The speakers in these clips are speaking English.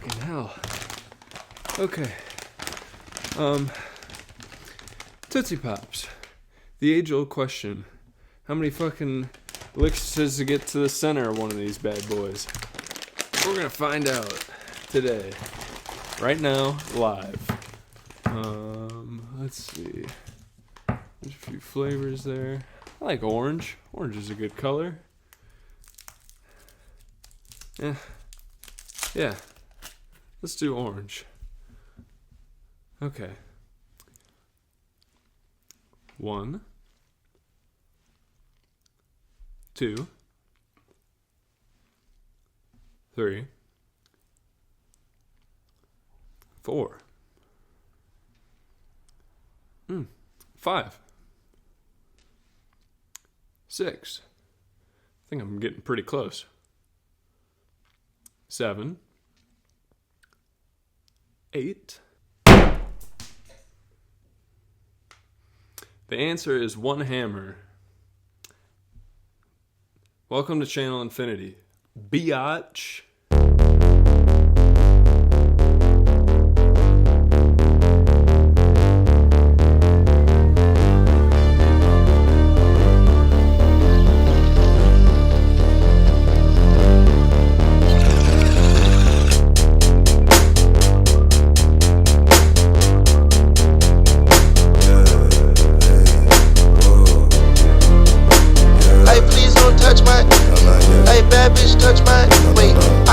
Fucking hell. Okay. Tootsie Pops. The age-old question. How many fucking licks does it get to the center of one of these bad boys? We're gonna find out today. Right now, live. Let's see. There's a few flavors there. I like orange. Orange is a good color. Yeah. Let's do orange. Okay. 1, 2, 3, 4. 5. 6. I think I'm getting pretty close. 7. 8. The answer is 1 hammer. Welcome to Channel Infinity. Biatch.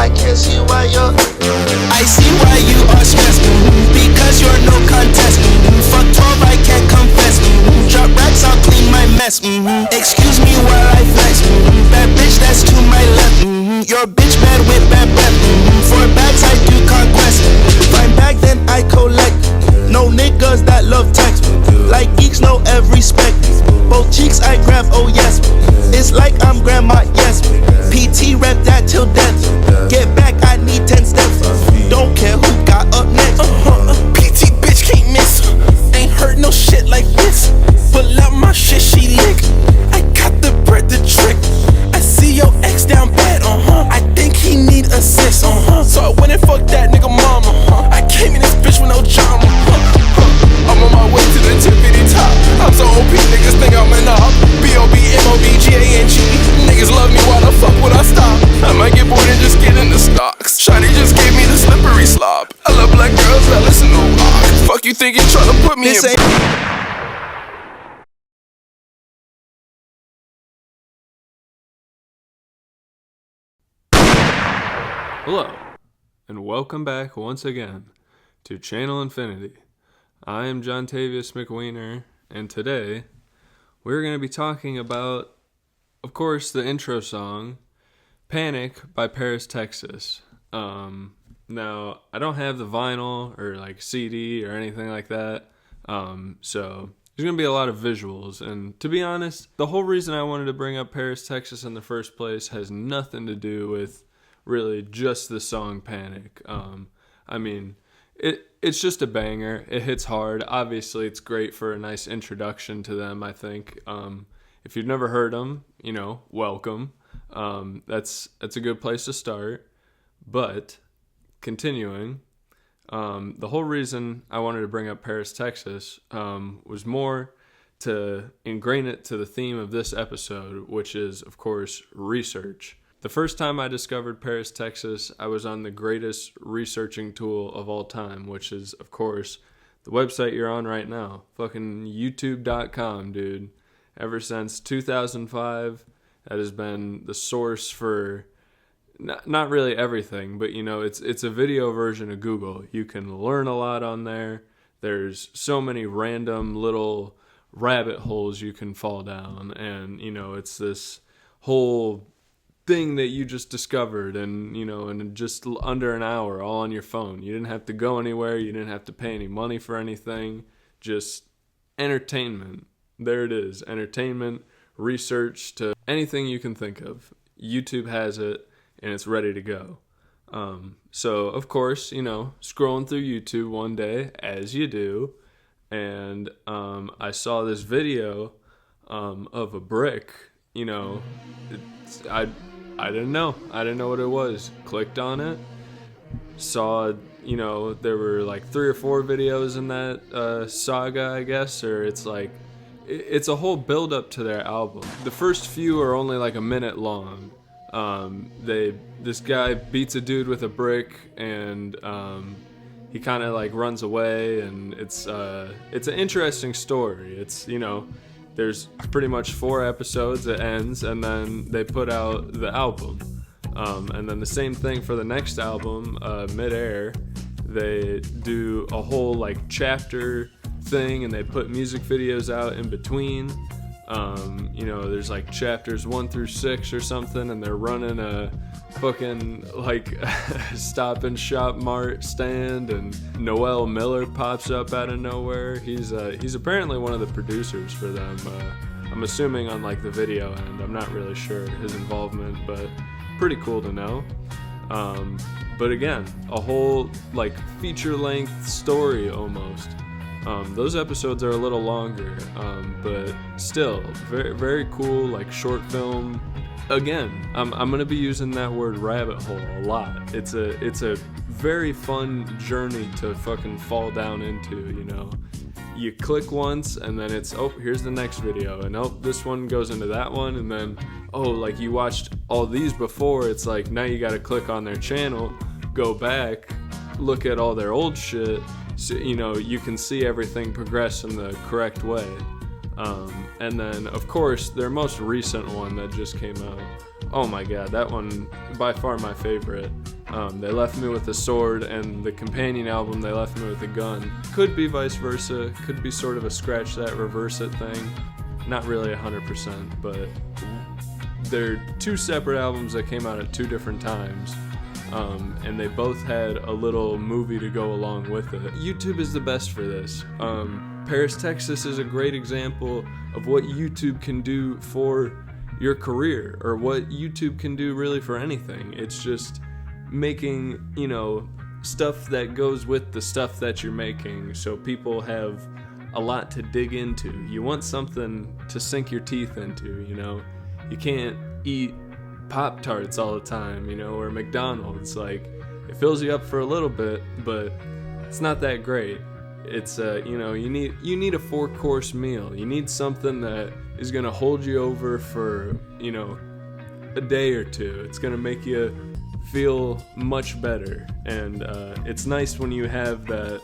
I see why you are stressed, because you're no contest. Fuck 12, I can't confess. Drop racks, I'll clean my mess. Excuse me while I flex. Bad bitch, that's to my left. Your bitch bad with bad breath. For bags, I do conquest. Find bag, then I collect. No niggas that love text. Like geeks know every spec. Both cheeks I grab, oh yes. It's like I'm grandma, yes. PT rep that till death. Get back, I need 10 steps. Don't care who got up next. PT bitch can't miss. Ain't heard no shit like this. Pull out my shit, she lick. I got the bread, the trick. I see your ex down bad, I think he need assist, So I went and fucked that nigga mama, I came in this bitch with no drama, I'm on my way to the tippity top. I'm so OP, niggas think I'm an op. B-O-B-M-O-B-G-A-N-G. Niggas love me, why the fuck would I stop? I might get bored and just get in the stocks. Shawty just gave me the slippery slop. I love black girls that listen to rock. Fuck you thinking tryna put me in. Hello, and welcome back once again to Channel Infinity. I am John Tavius McWeiner, and today we're going to be talking about, of course, the intro song, Panic by Paris, Texas. Now, I don't have the vinyl or like CD or anything like that, so there's going to be a lot of visuals, and to be honest, the whole reason I wanted to bring up Paris, Texas in the first place has nothing to do with really just the song Panic. I mean, it's just a banger. It hits hard. Obviously, it's great for a nice introduction to them, I think. If you've never heard them, welcome. That's a good place to start. But continuing, the whole reason I wanted to bring up Paris, Texas, was more to ingrain it to the theme of this episode, which is, of course, research. The first time I discovered Paris, Texas, I was on the greatest researching tool of all time, which is, of course, the website you're on right now. Fucking YouTube.com, dude. Ever since 2005, that has been the source for not really everything, but, it's a video version of Google. You can learn a lot on there. There's so many random little rabbit holes you can fall down, and, it's this whole thing that you just discovered and in just under an hour, all on your phone. You didn't have to go anywhere. You didn't have to pay any money for anything. Just entertainment. There it is. Entertainment, research, to anything you can think of. YouTube has it and it's ready to go. So of course, scrolling through YouTube one day, as you do, and I saw this video of a brick. I didn't know what it was. Clicked on it. saw, there were like 3 or 4 videos in that saga, I guess, or it's like, it's a whole build up to their album. The first few are only like a minute long. This guy beats a dude with a brick, and he kind of like runs away, and it's an interesting story. It's, there's pretty much 4 episodes, it ends, and then they put out the album. And then the same thing for the next album, Midair. They do a whole like chapter thing, and they put music videos out in between. There's like chapters 1 through 6 or something, and they're running a fucking like Stop and Shop Mart stand, and Noel Miller pops up out of nowhere. He's apparently one of the producers for them. I'm assuming on like the video end. I'm not really sure his involvement, but pretty cool to know. But again, a whole like feature-length story almost. Those episodes are a little longer, but still very, very cool, like short film. Again, I'm gonna be using that word rabbit hole a lot. It's a very fun journey to fucking fall down into. You click once, and then it's, oh, here's the next video, and oh, this one goes into that one, and then, oh, like you watched all these before, it's like now you gotta click on their channel, go back, look at all their old shit, so you can see everything progress in the correct way. And then of course their most recent one that just came out, oh my god, that one by far my favorite. They left me with a sword, and the companion album they left me with a gun. Could be vice versa, could be sort of a scratch that, reverse it thing. Not really 100%, but they're 2 separate albums that came out at 2 different times. And they both had a little movie to go along with it. YouTube is the best for this. Paris, Texas is a great example of what YouTube can do for your career, or what YouTube can do really for anything. It's just making, stuff that goes with the stuff that you're making, so people have a lot to dig into. You want something to sink your teeth into, You can't eat Pop-Tarts all the time, or McDonald's. Like, it fills you up for a little bit, but it's not that great. It's you need a 4-course meal. You need something that is gonna hold you over for a day or 2. It's gonna make you feel much better, and it's nice when you have that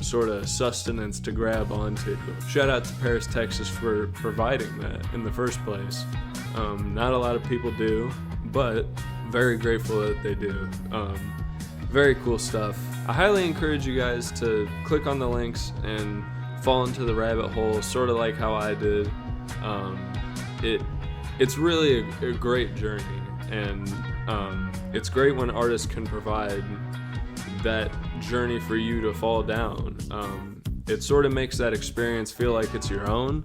sort of sustenance to grab onto. Shout out to Paris, Texas for providing that in the first place. Not a lot of people do, but very grateful that they do. Very cool stuff. I highly encourage you guys to click on the links and fall into the rabbit hole, sort of like how I did. It's really a great journey, and it's great when artists can provide that journey for you to fall down. It sort of makes that experience feel like it's your own.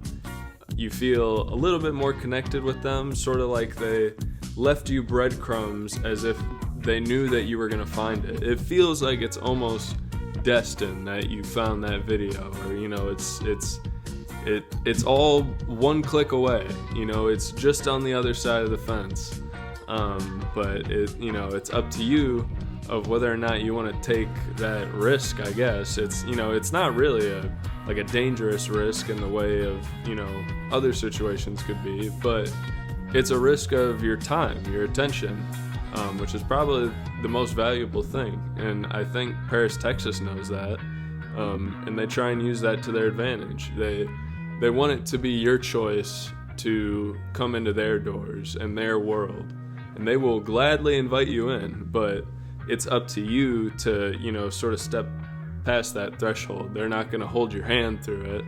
You feel a little bit more connected with them, sort of like they left you breadcrumbs as if they knew that you were going to find it. It feels like it's almost destined that you found that video, or it's all one click away. It's just on the other side of the fence. But it's up to you of whether or not you want to take that risk, I guess. It's not really a dangerous risk in the way of other situations could be, but it's a risk of your time, your attention, which is probably the most valuable thing. And I think Paris, Texas knows that, and they try and use that to their advantage. They want it to be your choice to come into their doors and their world, and they will gladly invite you in, but it's up to you to sort of step past that threshold. They're not going to hold your hand through it,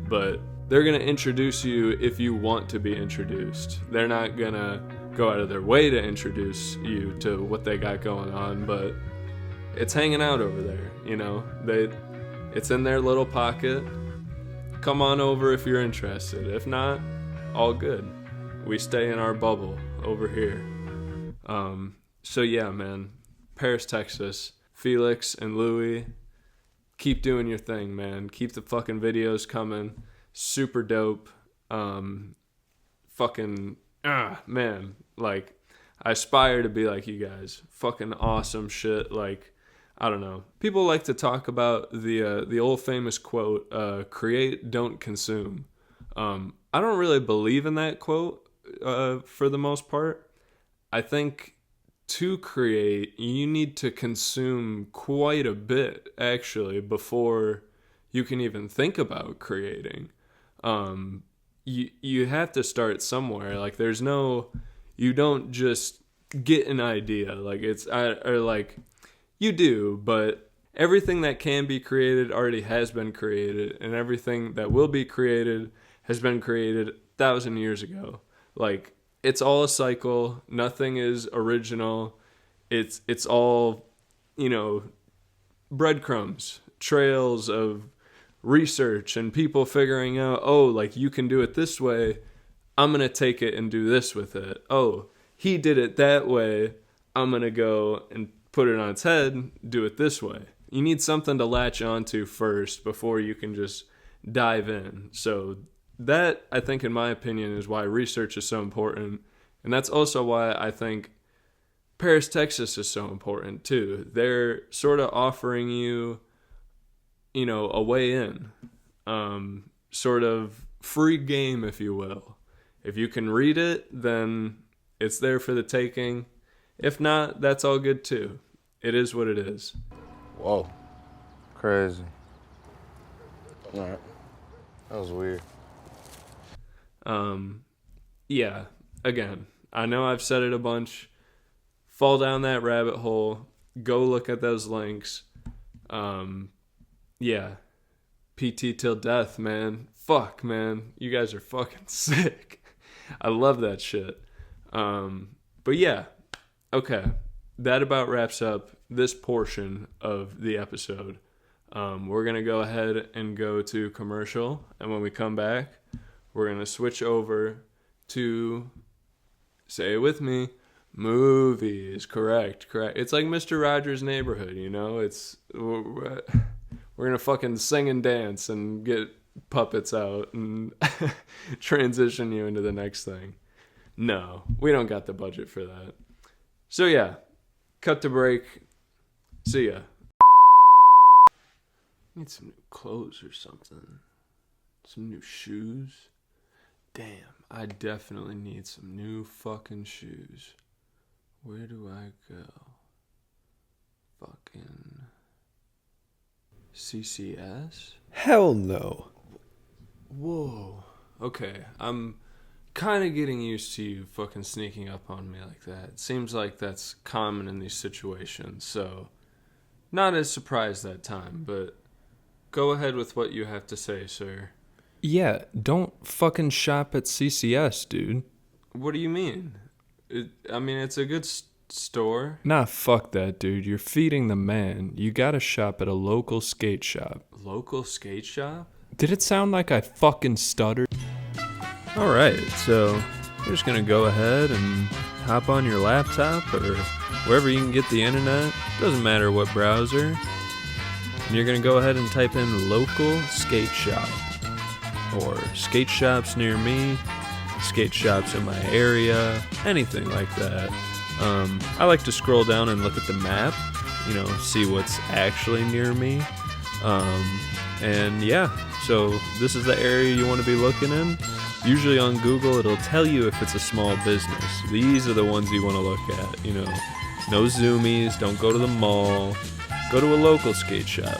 but they're going to introduce you if you want to be introduced. They're not going to go out of their way to introduce you to what they got going on, but it's hanging out over there. It's in their little pocket. Come on over if you're interested. If not, all good. We stay in our bubble over here. So yeah, man, Paris, Texas, Felix and Louie, keep doing your thing, man. Keep the fucking videos coming. Super dope. Man, like, I aspire to be like you guys. Fucking awesome shit. Like, I don't know. People like to talk about the old famous quote, create, don't consume. I don't really believe in that quote for the most part. I think to create, you need to consume quite a bit, actually, before you can even think about creating. You have to start somewhere. Like, you don't just get an idea. Like, you do, but everything that can be created already has been created, and everything that will be created has been created 1,000 years ago. Like, it's all a cycle. Nothing is original. It's all, breadcrumbs, trails of research and people figuring out, oh, like, you can do it this way. I'm going to take it and do this with it. Oh, he did it that way. I'm going to go and put it on its head, do it this way. You need something to latch onto first before you can just dive in. So that, I think, in my opinion, is why research is so important. And that's also why I think Paris, Texas is so important too. They're sort of offering you, a way in. Sort of free game, if you will. If you can read it, then it's there for the taking. If not, that's all good too. It is what it is. Whoa. Crazy. Alright. That was weird. Yeah. Again, I know I've said it a bunch. Fall down that rabbit hole. Go look at those links. Yeah. PT till death, man. Fuck, man. You guys are fucking sick. I love that shit. But yeah. Okay. That about wraps up this portion of the episode. We're going to go ahead and go to commercial. And when we come back, we're going to switch over to, say it with me, movies. Correct. It's like Mr. Rogers' Neighborhood, we're going to fucking sing and dance and get puppets out and transition you into the next thing. No, we don't got the budget for that. So yeah, cut to break. See ya. Need some new clothes or something. Some new shoes. Damn, I definitely need some new fucking shoes. Where do I go? Fucking CCS? Hell no. Whoa. Okay, I'm kind of getting used to you fucking sneaking up on me like that. It seems like that's common in these situations, so not as surprised that time, but go ahead with what you have to say, sir. Yeah, don't fucking shop at CCS, dude. What do you mean? It's a good store. Nah, fuck that, dude. You're feeding the man. You gotta shop at a local skate shop. Local skate shop? Did it sound like I fucking stuttered? Alright, so you're just gonna go ahead and hop on your laptop or wherever you can get the internet. Doesn't matter what browser. And you're gonna go ahead and type in local skate shop. Or skate shops near me, skate shops in my area, anything like that. I like to scroll down and look at the map, see what's actually near me. And yeah, so this is the area you want to be looking in. Usually on Google, it'll tell you if it's a small business. These are the ones you want to look at, No zoomies, don't go to the mall. Go to a local skate shop.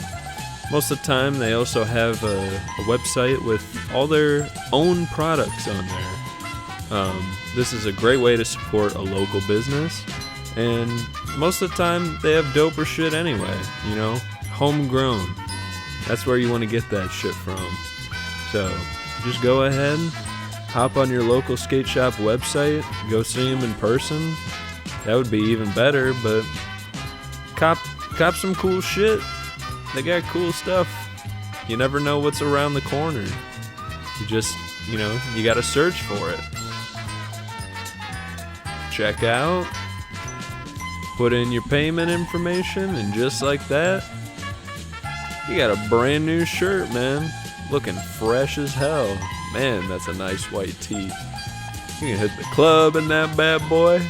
Most of the time, they also have a website with all their own products on there. This is a great way to support a local business. And most of the time, they have doper shit anyway, homegrown. That's where you want to get that shit from. So, just go ahead, hop on your local skate shop website, go see them in person. That would be even better, but cop some cool shit. They got cool stuff. You never know what's around the corner. You just, you gotta search for it. Check out, put in your payment information, and just like that, you got a brand new shirt, man. Looking fresh as hell. Man, that's a nice white tee. You can hit the club in that bad boy.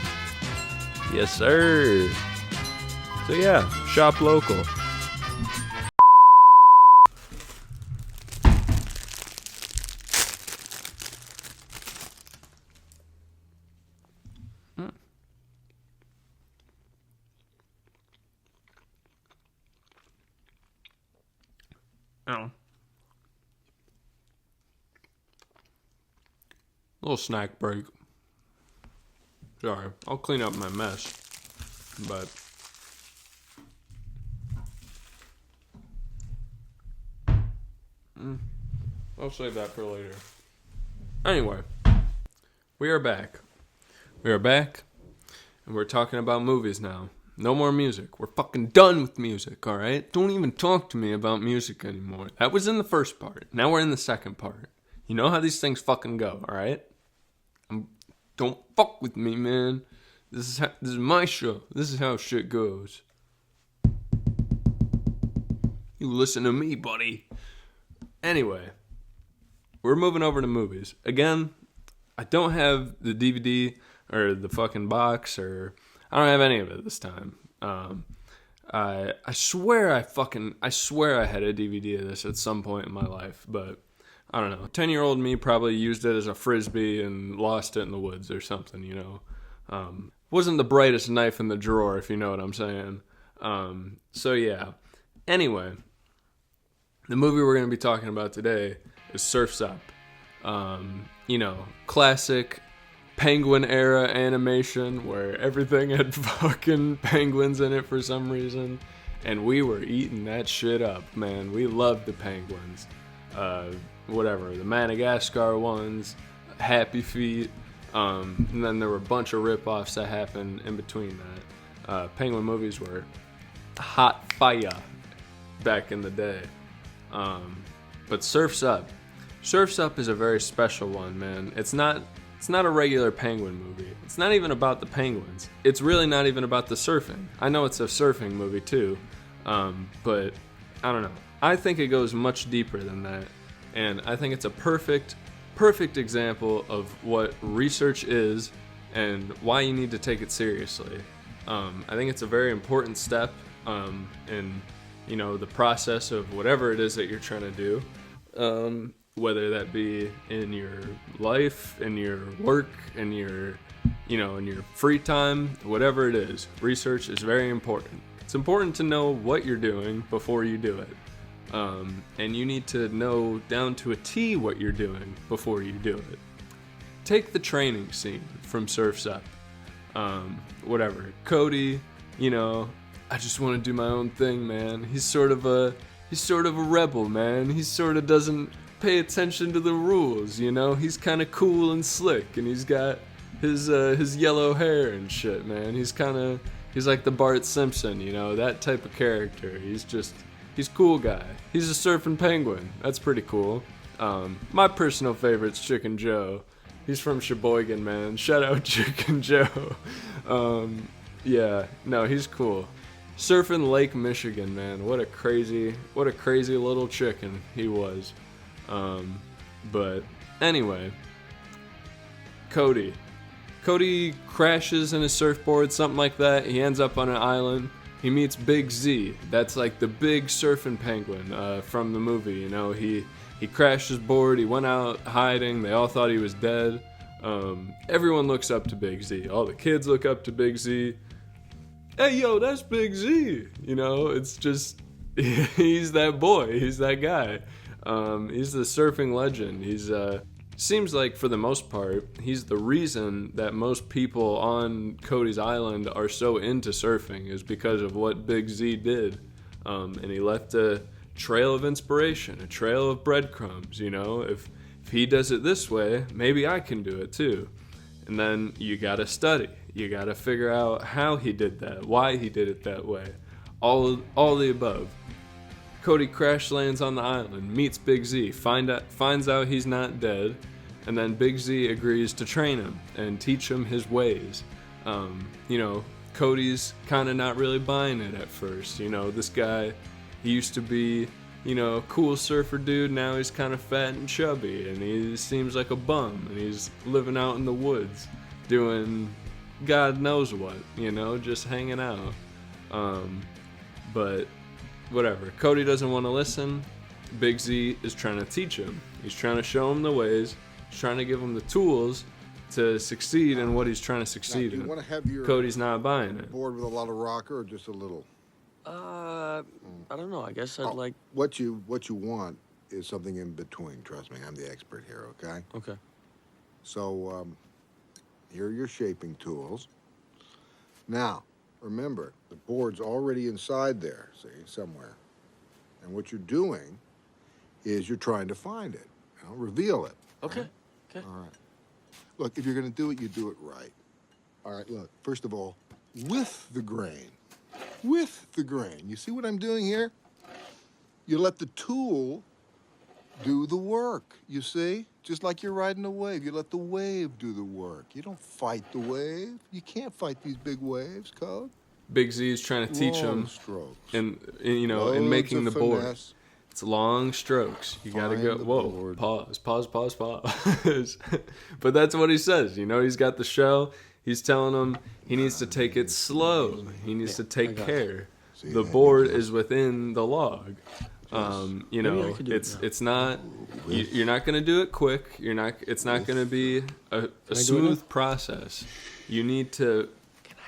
Yes, sir. So yeah, shop local. Oh. Little snack break. Sorry, I'll clean up my mess. But I'll save that for later. Anyway, we are back. We are back, and we're talking about movies now. No more music. We're fucking done with music, alright? Don't even talk to me about music anymore. That was in the first part. Now we're in the second part. You know how these things fucking go, alright? Don't fuck with me, man. This is my show. This is how shit goes. You listen to me, buddy. Anyway, we're moving over to movies. Again, I don't have the DVD or the fucking box, or I don't have any of it this time. I swear I had a DVD of this at some point in my life, but I don't know. 10-year-old me probably used it as a frisbee and lost it in the woods or something, you know. Wasn't the brightest knife in the drawer, if you know what I'm saying. So yeah. Anyway, the movie we're going to be talking about today is Surf's Up. You know, classic Penguin era animation where everything had fucking penguins in it for some reason, and we were eating that shit up, man. We loved the penguins. Whatever, the Madagascar ones, Happy Feet, and then there were a bunch of rip-offs that happened in between that. Penguin movies were hot fire back in the day. But Surf's Up is a very special one, man. It's not a regular penguin movie. It's not even about the penguins. It's really not even about the surfing. I know it's a surfing movie too, but I don't know. I think it goes much deeper than that, and I think it's a perfect example of what research is and why you need to take it seriously. I think it's a very important step in, you know, the process of whatever it is that you're trying to do. Whether that be in your life, in your work, in your, you know, in your free time, whatever it is, research is very important. It's important to know what you're doing before you do it. And you need to know down to a T what you're doing before you do it. Take the training scene from Surf's Up. Whatever. Cody, you know, I just want to do my own thing, man. He's sort of a rebel, man. He sort of doesn't pay attention to the rules, you know? He's kind of cool and slick, and he's got his yellow hair and shit, man. He's like the Bart Simpson, you know, that type of character. He's cool guy. He's a surfing penguin. That's pretty cool. My personal favorite's Chicken Joe. He's from Sheboygan, man. Shout out Chicken Joe. Yeah, no, he's cool. Surfing Lake Michigan, man. What a crazy little chicken he was. But anyway, Cody crashes in his surfboard, something like that. He ends up on an island. He meets Big Z. That's like the big surfing penguin from the movie. You know, he crashed his board. He went out hiding. They all thought he was dead. Everyone looks up to Big Z. All the kids look up to Big Z. Hey, yo, that's Big Z. You know, it's just he's that boy. He's that guy. He's the surfing legend. He's seems like for the most part, he's the reason that most people on Cody's Island are so into surfing is because of what Big Z did. And he left a trail of inspiration, a trail of breadcrumbs, you know. If he does it this way, maybe I can do it too. And then you gotta study. You gotta figure out how he did that, why he did it that way. All the above. Cody crash lands on the island, meets Big Z, finds out he's not dead, and then Big Z agrees to train him and teach him his ways. You know, Cody's kind of not really buying it at first. You know, this guy, he used to be, you know, a cool surfer dude. Now he's kind of fat and chubby, and he seems like a bum, and he's living out in the woods doing God knows what, just hanging out. But whatever. Cody doesn't want to listen. Big Z is trying to teach him. He's trying to show him the ways. He's trying to give him the tools to succeed in what he's trying to succeed in. You want to have your Cody's not buying it. board with a lot of rocker or just a little? I don't know. I guess I'd like. What you want is something in between. Trust me, I'm the expert here. Okay. Okay. So here are your shaping tools. Now, remember the board's already inside there. See, somewhere. And what you're doing is you're trying to find it. Reveal it. Okay. Right? Okay. All right. Look, if you're going to do it, you do it right. All right, look, first of all, with the grain. With the grain. You see what I'm doing here? You let the tool do the work, you see? Just like you're riding a wave. You let the wave do the work. You don't fight the wave. You can't fight these big waves, Code. Big Z is trying to teach Long him, strokes. in Loads making the of board. finesse. It's long strokes. You gotta Find go. the Whoa! board. Pause. But that's what he says. He's got the shell. He's telling him he needs to take it slow. He needs to take care. See, The that board gives us- is within the log. Maybe I could do it now. It's not. You're not gonna do it quick. It's not gonna be a do it smooth now? process. You need to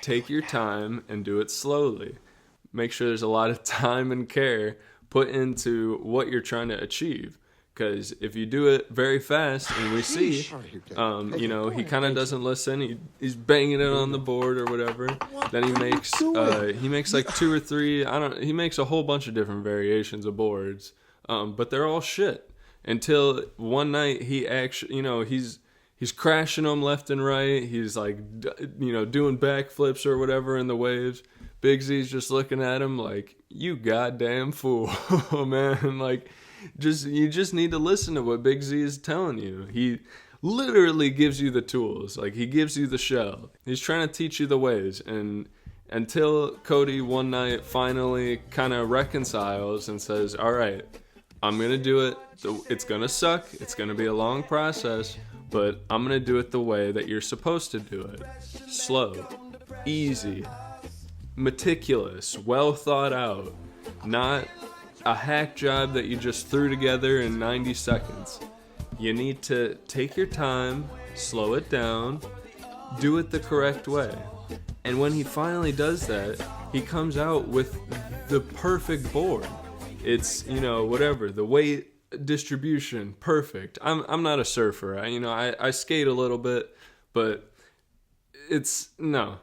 take your time and do it slowly. Make sure there's a lot of time and care put into what you're trying to achieve. Because if you do it very fast, and we see, he kind of doesn't listen. He's banging it on the board or whatever. Then he makes like 2 or 3. He makes a whole bunch of different variations of boards, but they're all shit. Until one night he actually, he's crashing them left and right. He's like, doing backflips or whatever in the waves. Big Z's just looking at him like, you goddamn fool, man. Like, you just need to listen to what Big Z is telling you. He literally gives you the tools. Like, he gives you the shell. He's trying to teach you the ways. And until Cody one night finally kind of reconciles and says, all right, I'm going to do it. It's going to suck. It's going to be a long process, but I'm going to do it the way that you're supposed to do it. Slow, easy, meticulous, well thought out, not a hack job that you just threw together in 90 seconds. You need to take your time, slow it down, do it the correct way. And when he finally does that, he comes out with the perfect board. It's, the weight distribution, perfect. I'm not a surfer. I skate a little bit, but it's a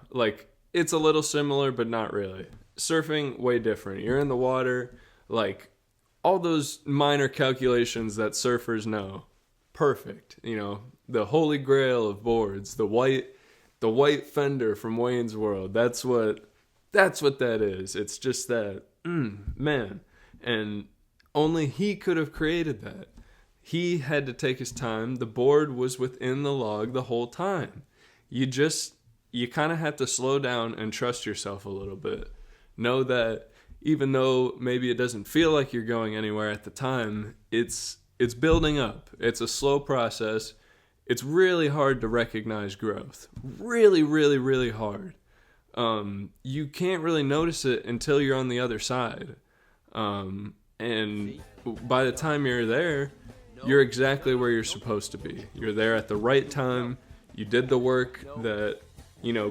little similar, but not really. Surfing, way different. You're in the water, like all those minor calculations that surfers know. Perfect. The holy grail of boards, the white fender from Wayne's World. That's what that is. It's just that, man. And only he could have created that. He had to take his time. The board was within the log the whole time. You kind of have to slow down and trust yourself a little bit. Know that even though maybe it doesn't feel like you're going anywhere at the time, it's building up. It's a slow process. It's really hard to recognize growth. Really, really, really hard. You can't really notice it until you're on the other side. And by the time you're there, you're exactly where you're supposed to be. You're there at the right time. You did the work that,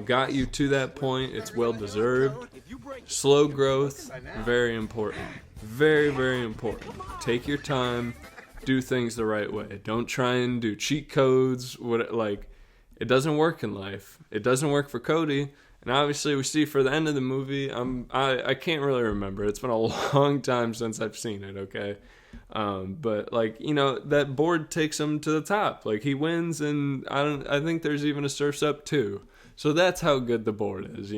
got you to that point. It's well deserved. Slow growth, very important. Very, very important. Take your time. Do things the right way. Don't try and do cheat codes. It doesn't work in life. It doesn't work for Cody. And obviously we see for the end of the movie, I can't really remember. It's been a long time since I've seen it, okay? But that board takes him to the top. Like, he wins, and I think there's even a Surf's Up 2. So that's how good the board is,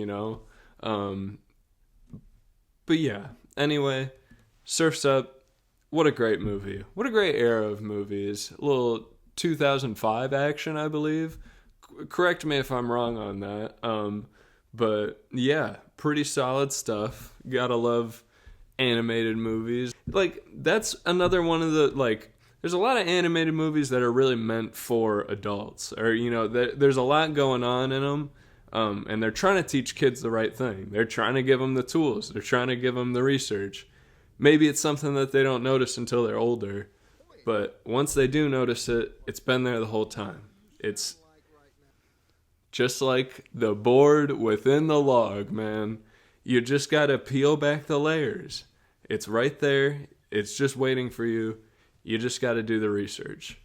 But yeah, anyway, Surf's Up. What a great movie. What a great era of movies. A little 2005 action, I believe. Correct me if I'm wrong on that. But yeah, pretty solid stuff. Gotta love animated movies. That's another one of the, there's a lot of animated movies that are really meant for adults. Or, there's a lot going on in them. And they're trying to teach kids the right thing. They're trying to give them the tools. They're trying to give them the research. Maybe it's something that they don't notice until they're older, but once they do notice it, it's been there the whole time. It's just like the board within the log, man. You just got to peel back the layers. It's right there. It's just waiting for you. You just got to do the research.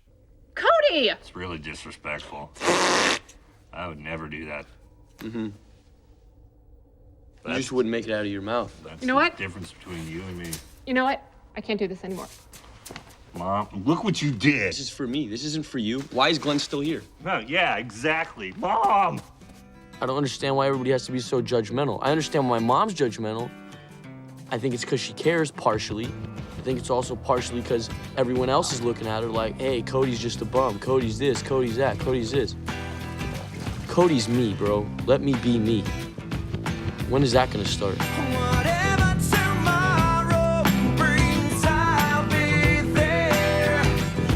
Cody! It's really disrespectful. I would never do that. You just wouldn't make it out of your mouth. That's You know the what? difference between you and me. You know what? I can't do this anymore. Mom, look what you did. This is for me. This isn't for you. Why is Glenn still here? No, yeah, exactly. Mom! I don't understand why everybody has to be so judgmental. I understand why my mom's judgmental. I think it's because she cares, partially. I think it's also partially because everyone else is looking at her like, hey, Cody's just a bum. Cody's this, Cody's that, Cody's this. Cody's me, bro. Let me be me. When is that gonna start? Whatever tomorrow brings, I'll be there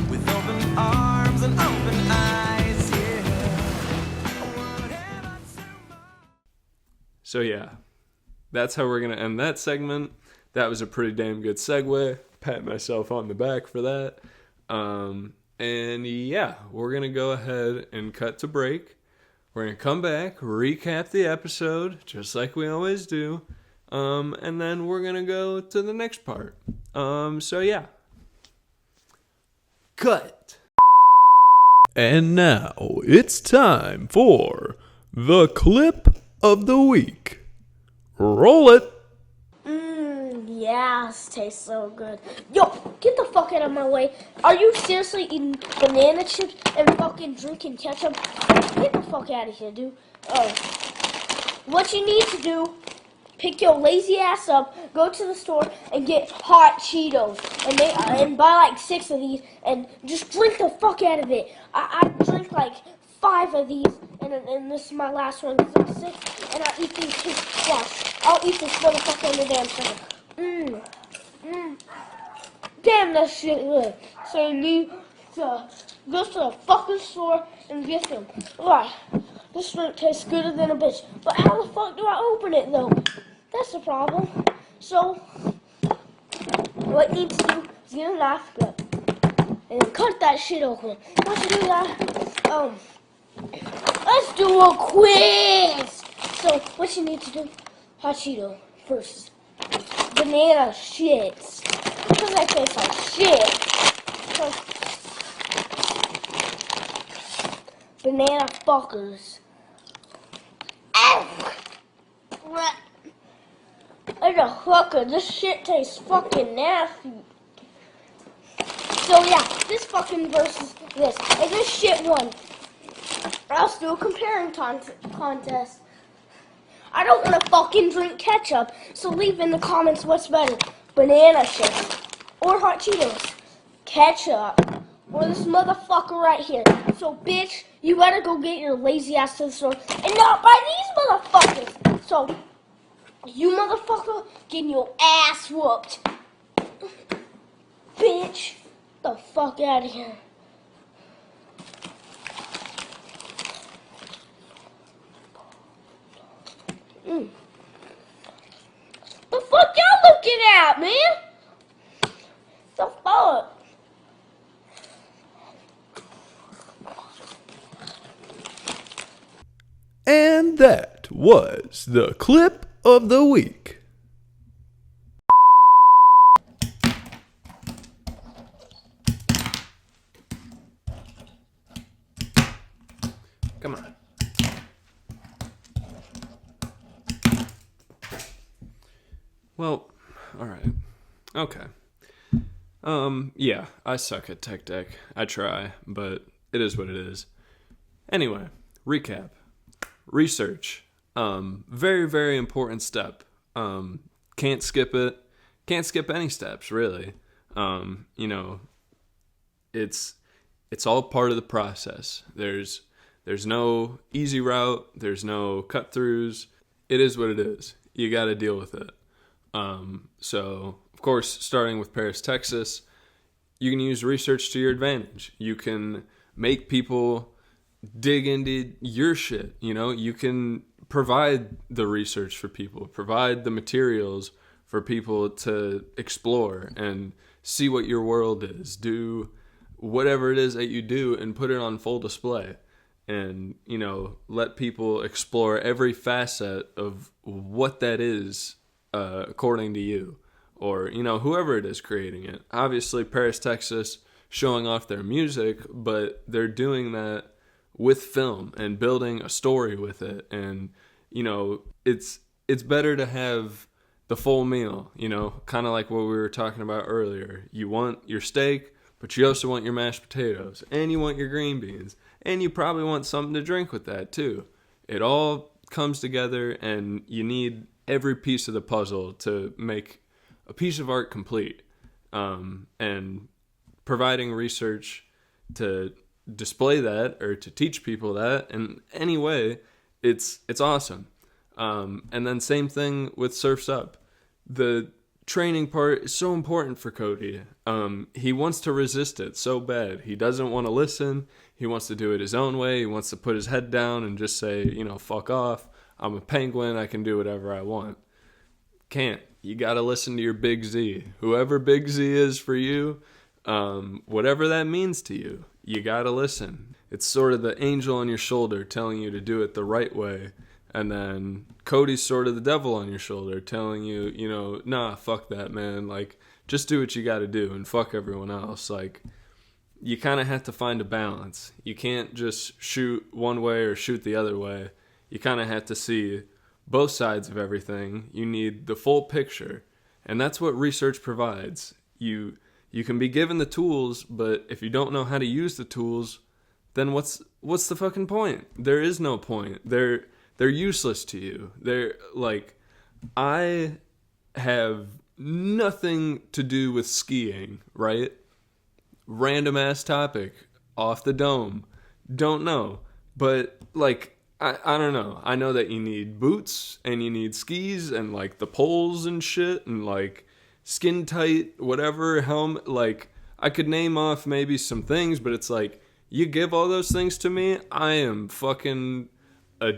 with open arms and open eyes, yeah. Whatever tomorrow. So yeah, that's how we're going to end that segment. That was a pretty damn good segue. Pat myself on the back for that. And yeah, we're going to go ahead and cut to break. We're going to come back, recap the episode, just like we always do. And then we're going to go to the next part. So yeah. Cut. And now it's time for the clip of the week. Roll it. Yeah, this tastes so good. Yo, get the fuck out of my way. Are you seriously eating banana chips and fucking drinking ketchup? Get the fuck out of here, dude. What you need to do, pick your lazy ass up, go to the store and get hot Cheetos. And buy like 6 of these and just drink the fuck out of it. I drink like 5 of these and this is my last one because I'm sick and I'll eat these two plus. I'll eat this motherfucker in the damn thing. Damn, that shit good. So you need to go to the fucking store and get them. Alright, this drink tastes gooder than a bitch. But how the fuck do I open it though? That's the problem. So, what you need to do is get a knife and then cut that shit open. Once you do that, let's do a quiz. So, what you need to do, hot Cheeto first. Banana shits. Because that tastes like shit. Banana fuckers. Ow! Like a fucker, this shit tastes fucking nasty. So yeah, this fucking versus this. And this shit won. I'll do a comparing contest. I don't want to fucking drink ketchup, so leave in the comments what's better, banana chips or hot Cheetos, ketchup, or this motherfucker right here. So bitch, you better go get your lazy ass to the store and not buy these motherfuckers. So you motherfucker getting your ass whooped, bitch. The fuck out of here. The fuck y'all looking at, man? The fuck? And that was the clip of the week. Come on. Well, all right. Okay. Yeah, I suck at tech deck. I try, but it is what it is. Anyway, recap. Research. Very, very important step. Can't skip it. Can't skip any steps, really. It's all part of the process. There's no easy route. There's no cut throughs. It is what it is. You got to deal with it. So, of course, starting with Paris, Texas, you can use research to your advantage. You can make people dig into your shit. You know, you can provide the research for people, provide the materials for people to explore and see what your world is, do whatever it is that you do and put it on full display, and, you know, let people explore every facet of what that is according to you, or, you know, whoever it is creating it. Obviously Paris, Texas showing off their music, but they're doing that with film and building a story with it. And, you know, it's better to have the full meal, you know, kind of like what we were talking about earlier. You want your steak, but you also want your mashed potatoes, and you want your green beans, and you probably want something to drink with that too. It all comes together, and you need every piece of the puzzle to make a piece of art complete. And providing research to display that or to teach people that in any way, it's awesome. And then same thing with Surf's Up. The training part is so important for Cody. He wants to resist it so bad. He doesn't want to listen. He wants to do it his own way. He wants to put his head down and just say, you know, fuck off. I'm a penguin. I can do whatever I want. Can't. You got to listen to your Big Z. Whoever Big Z is for you, whatever that means to you, you got to listen. It's sort of the angel on your shoulder telling you to do it the right way. And then Cody's sort of the devil on your shoulder telling you, you know, nah, fuck that, man. Like, just do what you got to do and fuck everyone else. Like, you kind of have to find a balance. You can't just shoot one way or shoot the other way. You kind of have to see both sides of everything. You need the full picture. And that's what research provides. You can be given the tools, but if you don't know how to use the tools, then what's the fucking point? There is no point. They're useless to you. They're like, I have nothing to do with skiing, right? Random ass topic, off the dome. Don't know. But like, I don't know. I know that you need boots and you need skis and like the poles and shit and like skin tight, whatever, helmet. Like, I could name off maybe some things, but it's like, you give all those things to me, I am fucking a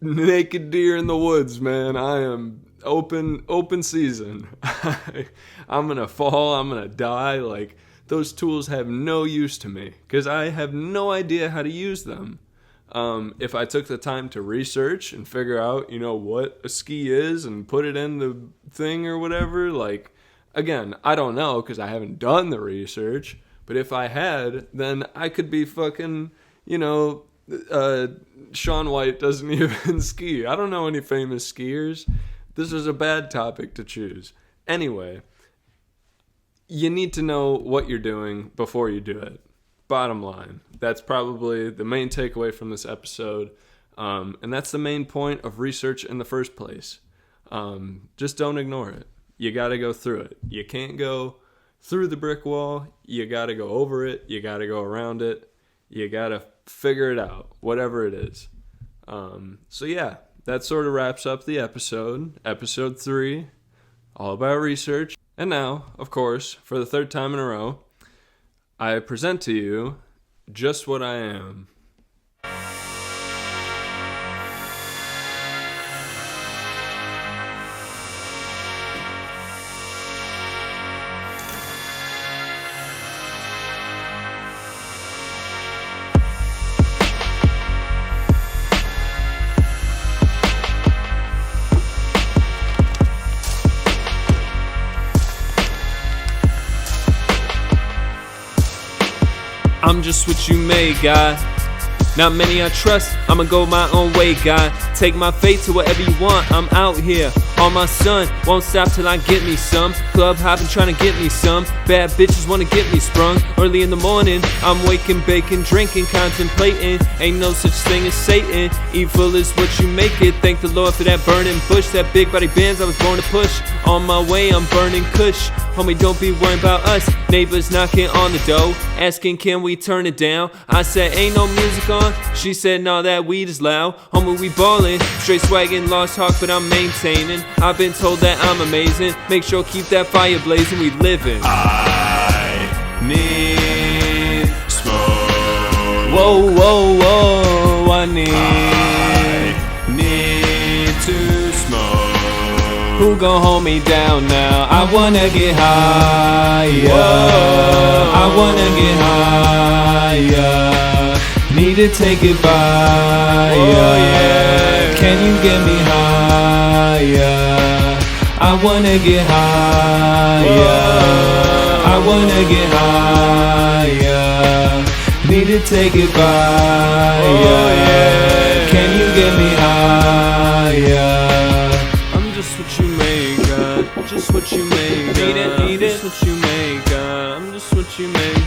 naked deer in the woods, man. I am open season. I'm gonna fall, I'm gonna die. Like, those tools have no use to me because I have no idea how to use them. If I took the time to research and figure out, you know, what a ski is and put it in the thing or whatever, like, again, I don't know because I haven't done the research, but if I had, then I could be fucking, you know, Shaun White doesn't even ski. I don't know any famous skiers. This is a bad topic to choose. Anyway, you need to know what you're doing before you do it. Bottom line. That's probably the main takeaway from this episode. And that's the main point of research in the first place. Just don't ignore it. You got to go through it. You can't go through the brick wall. You got to go over it. You got to go around it. You got to figure it out, whatever it is. So yeah, that sort of wraps up the episode. Episode 3, all about research. And now, of course, for the third time in a row, I present to you just what I am. I'm just what you made, God. Not many I trust, I'ma go my own way, God. Take my fate to whatever you want, I'm out here on my son. Won't stop till I get me some. Club hopping trying to get me some. Bad bitches wanna get me sprung. Early in the morning, I'm waking, baking, drinking, contemplating. Ain't no such thing as Satan. Evil is what you make it. Thank the Lord for that burning bush. That big body bands I was born to push. On my way, I'm burning kush. Homie, don't be worrying about us. Neighbors knocking on the door, asking can we turn it down. I said ain't no music on. She said nah, that weed is loud. Homie, we ballin', straight swaggin', lost talk, but I'm maintaining. I've been told that I'm amazing. Make sure keep that fire blazing, we living. I need smoke. Whoa, whoa, whoa, I need to smoke. Who gon' hold me down now? I wanna get higher. I wanna get higher. Need to take it by. Can you get me higher? I wanna get higher. I wanna get higher. Need to take it by. Can you get me higher? I'm just what you make, God. Just what you make, God. I'm just what you make, God. I'm just what you make.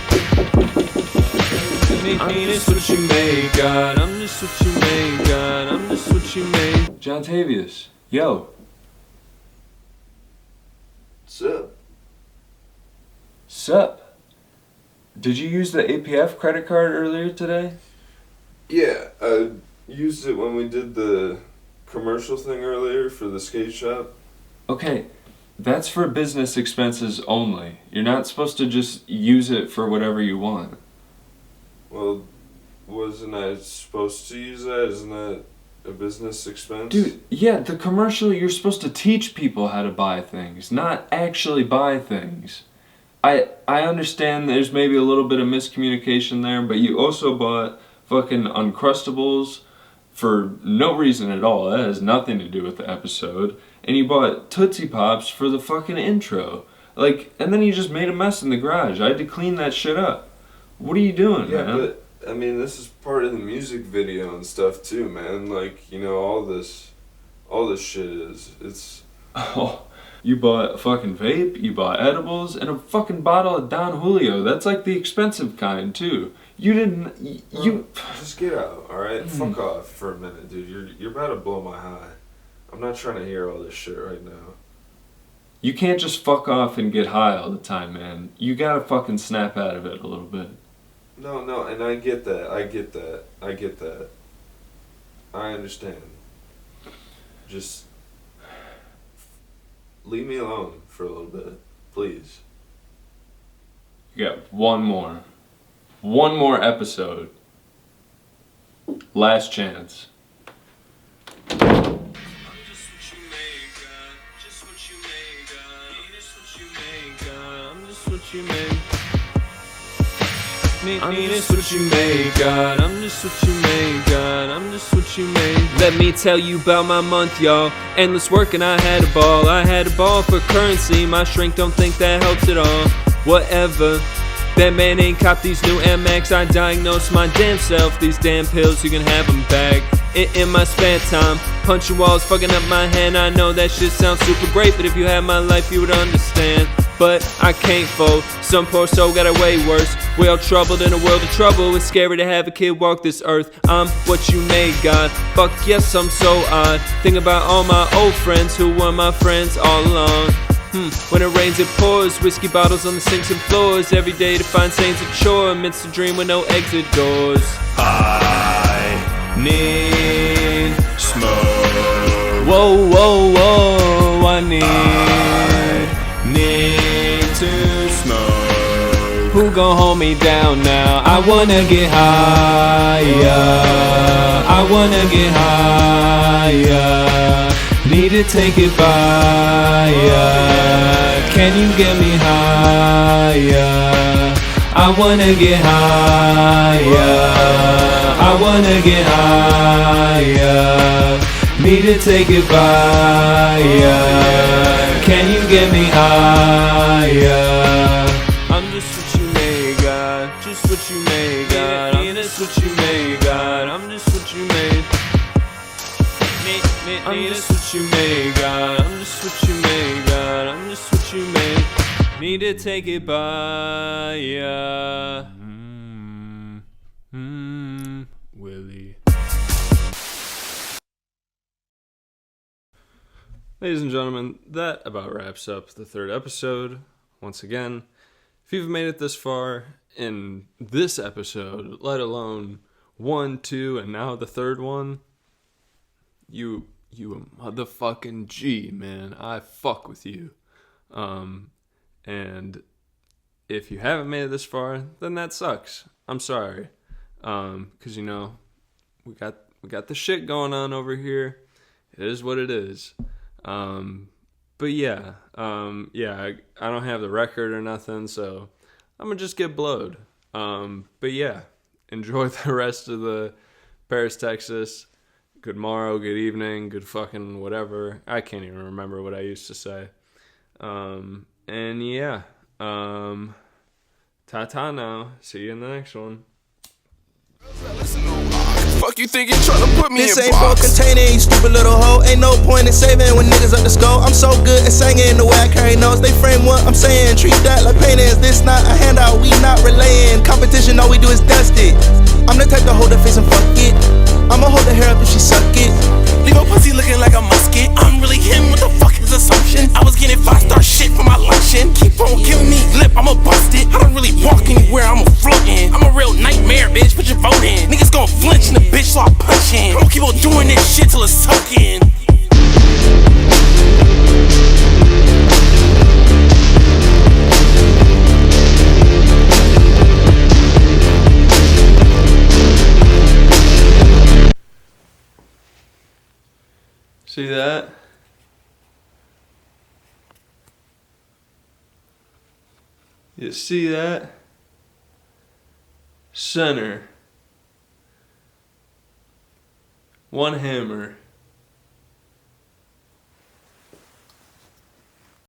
I'm just what you make, God. I'm just what you make, God. I'm just what you make. John Tavius, yo. Sup? Sup? Did you use the APF credit card earlier today? Yeah, I used it when we did the commercial thing earlier for the skate shop. Okay, that's for business expenses only. You're not supposed to just use it for whatever you want. Well, wasn't I supposed to use that? Isn't that a business expense? Dude, yeah, the commercial, you're supposed to teach people how to buy things, not actually buy things. I understand there's maybe a little bit of miscommunication there, but you also bought fucking Uncrustables for no reason at all. That has nothing to do with the episode. And you bought Tootsie Pops for the fucking intro. Like, and then you just made a mess in the garage. I had to clean that shit up. What are you doing, Yeah, man? but I mean, this is part of the music video and stuff too, man. Like, you know, all this shit it's. Oh, you bought a fucking vape, you bought edibles, and a fucking bottle of Don Julio. That's like the expensive kind, too. You didn't. You. Just get out, alright? Fuck off for a minute, dude. You're about to blow my high. I'm not trying to hear all this shit right now. You can't just fuck off and get high all the time, man. You gotta fucking snap out of it a little bit. No, and I get that. I understand. Just leave me alone for a little bit, please. You got one more episode. Last chance. I'm just what you made, God. I'm just what you made, God. I'm just what you made. Let me tell you about my month, y'all. Endless work and I had a ball. I had a ball for currency. My shrink don't think that helps at all. Whatever. That man ain't cop these new MX. I diagnosed my damn self. These damn pills, you can have them back. In my spare time, punching walls, fucking up my hand. I know that shit sounds super great, but if you had my life, you would understand. But I can't fold. Some poor soul got it way worse. We all troubled in a world of trouble. It's scary to have a kid walk this earth. I'm what you made, God. Fuck yes, I'm so odd. Think about all my old friends who were my friends all along. When it rains it pours. Whiskey bottles on the sinks and floors. Every day to find saints a chore amidst a dream with no exit doors. I need smoke. Whoa, whoa, whoa, I need to smoke. Who gon' hold me down now? I wanna get higher. I wanna get higher. Need to take it by. Can you get me higher? I wanna get higher. I wanna get higher. Need to take it by. Can you get me higher? I'm just what you made, God. Just what you made, God. I'm just what you made, God. I'm just what you made. I'm just what you made, God. I'm just what you made, God. I'm just what you made. Need to take it by, yeah. Willie. Ladies and gentlemen, that about wraps up the third episode. Once again, if you've made it this far in this episode, let alone 1, 2, and now the third one, you a motherfucking G, man. I fuck with you. And if you haven't made it this far, then that sucks. I'm sorry. 'cause we got the shit going on over here. It is what it is. But yeah, I don't have the record or nothing, so I'm gonna just get blowed. But yeah, enjoy the rest of the Paris, Texas. Good morrow, good evening, good fucking whatever. I can't even remember what I used to say. And yeah, ta-ta now. See you in the next one. Fuck you think you tryna put me this in ain't box. For containing, you stupid little hoe. Ain't no point in saving when niggas up the skull. I'm so good at singing the way I carry notes. They frame what I'm saying, treat that like paintings. This not a handout, we not relaying. Competition, all we do is dust it. I'm the type to hold her face and fuck it. I'ma hold her hair up if she suck it. Leave a pussy looking like a musket. I'm really him, what the fuck is assumption? I was getting 5-star shit for my luncheon. Keep on giving me lip, I'ma bust it. I don't really walk anywhere, I'm a floating. I'm a real nightmare, bitch, put your vote in. Niggas gon' flinch in the bitch, so I punch in. I'ma keep on doing this shit till it's sunk in. See that? You see that? Center. One hammer.